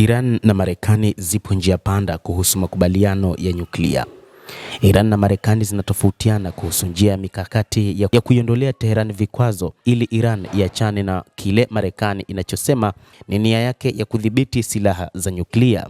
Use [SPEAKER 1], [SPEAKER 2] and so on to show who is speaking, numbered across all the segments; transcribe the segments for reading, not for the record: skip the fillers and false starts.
[SPEAKER 1] Iran na Marekani zipo njia panda kuhusu makubaliano ya nyuklia. Iran na Marekani zinatofautiana kuhusu njia ya mikakati ya kuiondolea Tehran vikwazo ili Iran iachane na kile Marekani inachosema ni nia yake ya kudhibiti silaha za nyuklia.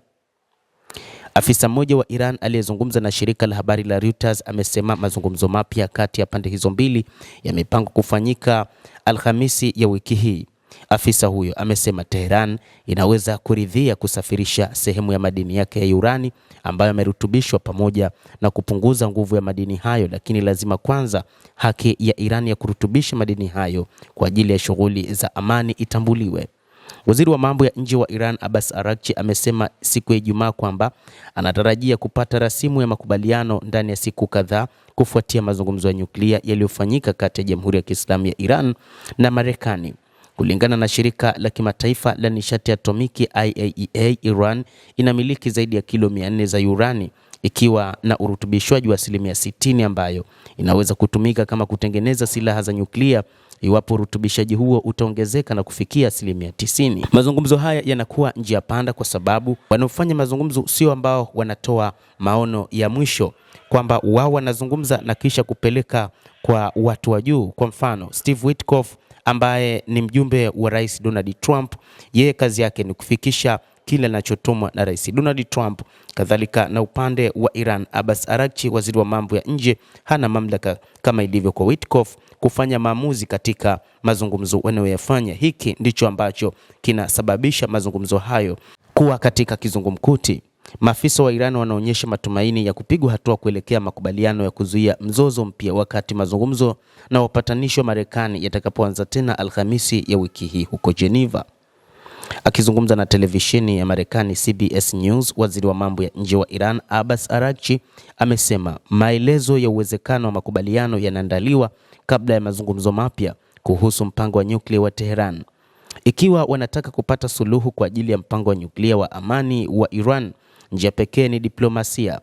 [SPEAKER 1] Afisa mmoja wa Iran aliyezungumza na shirika la habari la Reuters amesema mazungumzo mapya kati ya pande hizo mbili yamepangwa kufanyika Alhamisi ya wiki hii. Afisa huyo amesema Tehran inaweza kuridhia kusafirisha sehemu ya madini yake ya urani ambayo yamerutubishwa pamoja na kupunguza nguvu ya madini hayo, lakini lazima kwanza haki ya Iran ya kurutubisha madini hayo kwa ajili ya shughuli za amani itambuliwe. Waziri wa mambo ya nje wa Iran Abbas Araghchi amesema siku ya Ijumaa kwamba anatarajia kupata rasimu ya makubaliano ndani ya siku kadhaa kufuatia mazungumzo ya nyuklia yaliyofanyika kati ya Jamhuri ya Kiislamu ya Iran na Marekani. Kulingana na shirika la kimataifa la nishati atomiki IAEA, Iran inamiliki zaidi ya kilo 400 za urani ikiwa na urutubishwaji wa 60% ambayo inaweza kutumika kama kutengeneza silaha za nyuklia iwapo urutubishaji huo utaongezeka na kufikia 90%. Mazungumzo haya yanakuwa njia panda kwa sababu wanaofanya mazungumzo sio ambao wanatoa maono ya mwisho kwamba wao wanazungumza na kisha kupeleka kwa watu wa juu. Kwa mfano, Steve Witkoff ambaye ni mjumbe wa Rais Donald Trump, yeye kazi yake ni kufikisha kile anachotumwa na Rais Donald Trump. Kadhalika na upande wa Iran, Abbas Araghchi, waziri wa mambo ya nje, hana mamlaka kama ilivyo kwa Witkoff kufanya maamuzi katika mazungumzo wanayoyafanya. Hiki ndicho ambacho kinasababisha mazungumzo hayo kuwa katika kizungumkuti. Maafisa wa Iran wanaonyesha matumaini ya kupigwa hatua kuelekea makubaliano ya kuzuia mzozo mpya wakati mazungumzo na wapatanishi wa Marekani yatakapoanza tena Alhamisi ya wiki hii huko Geneva. Akizungumza na televisheni ya Marekani CBS News, waziri wa mambo ya nje wa Iran Abbas Araghchi amesema maelezo ya uwezekano wa makubaliano yanaandaliwa kabla ya mazungumzo mapya kuhusu mpango wa nyuklia wa Tehran. Ikiwa wanataka kupata suluhu kwa ajili ya mpango wa nyuklia wa amani wa Iran, njia pekee ni diplomasia.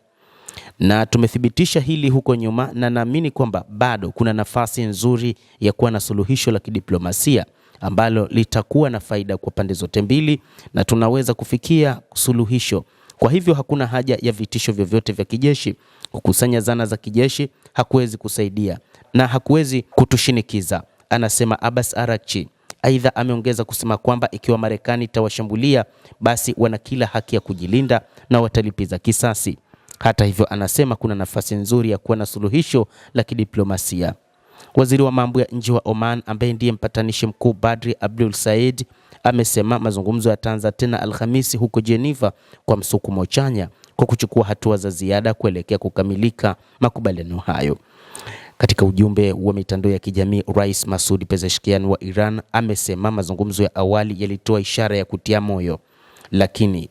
[SPEAKER 1] Na tumethibitisha hili huko nyuma na naamini kwamba bado kuna nafasi nzuri ya kuwa na suluhisho la kidiplomasia ambalo litakuwa na faida kwa pande zote mbili na tunaweza kufikia suluhisho. Kwa hivyo hakuna haja ya vitisho vyovyote vya kijeshi. Kukusanya zana za kijeshi hakuwezi kusaidia na hakuwezi kutushinikiza, anasema Abbas Araghchi. Aidha, ameongeza kusema kwamba ikiwa Marekani itawashambulia basi wana kila haki ya kujilinda na watalipiza kisasi. Hata hivyo, anasema kuna nafasi nzuri ya kuwa na suluhisho la kidiplomasia. Waziri wa mambo ya nje wa Oman ambaye ndiye mpatanishi mkuu Badri Abdul Said amesema mazungumzo yataanza tena Alhamisi huko Geneva kwa msukumo chanya kwa kuchukua hatua za ziada kuelekea kukamilika makubaliano hayo. Katika ujumbe wa mitandao ya kijamii, Rais Masoud Pezeshkian wa Iran amesema mazungumzo ya awali yalitoa ishara ya kutia moyo, lakini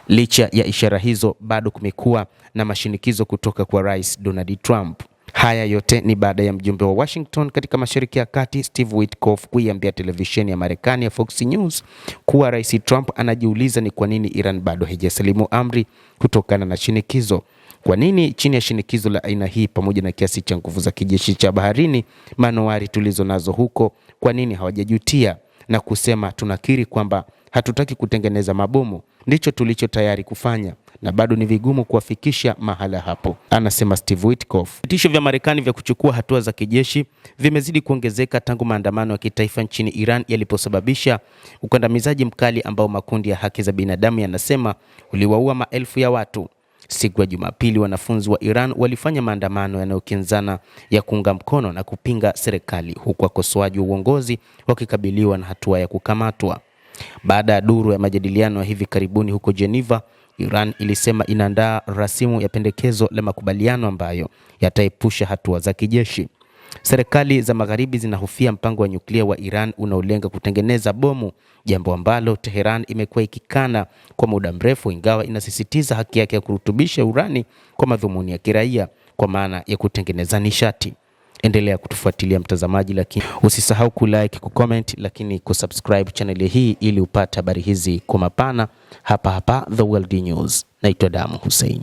[SPEAKER 1] licha ya ishara hizo bado kumekuwa na mashinikizo kutoka kwa Rais Donald Trump. Haya yote ni baada ya mjumbe wa Washington katika Mashariki ya Kati Steve Witkoff kuiambia televisheni ya Marekani ya Fox News kuwa Rais Trump anajiuliza ni kwa nini Iran bado haijasalimu amri kutokana na shinikizo. Kwa nini chini ya shinikizo la aina hii pamoja na kiasi cha nguvu za kijeshi cha baharini, manowari tulizo nazo huko, kwa nini hawajajutia na kusema tunakiri kwamba hatutaki kutengeneza mabomu, ndicho tulicho tayari kufanya na bado ni vigumu kuwafikisha mahala hapo, anasema Steve Witkoff. Vitisho vya Marekani vya kuchukua hatua za kijeshi vimezidi kuongezeka tangu maandamano ya kitaifa nchini Iran yaliposababisha ukandamizaji mkali ambao makundi ya haki za binadamu yanasema uliwaua maelfu ya watu. Siku ya Jumapili, wanafunzi wa Iran walifanya maandamano yanayokinzana ya kuunga mkono na kupinga serikali, huku wakosoaji wa uongozi wakikabiliwa na hatua ya kukamatwa. Baada ya duru ya majadiliano ya hivi karibuni huko Geneva, Iran ilisema inaandaa rasimu ya pendekezo la makubaliano ambayo yataepusha hatua za kijeshi. Serikali za Magharibi zinahofia mpango wa nyuklia wa Iran unaolenga kutengeneza bomu, jambo ambalo Tehran imekuwa ikikana kwa muda mrefu, ingawa inasisitiza haki yake ya kurutubisha urani kwa madhumuni ya kiraia kwa maana ya kutengeneza nishati. Endelea kutufuatilia mtazamaji, lakini usisahau kulike, kucomment, lakini kusubscribe channel hii ili upate habari hizi kwa mapana hapa The World News. Naitwa Damu Hussein.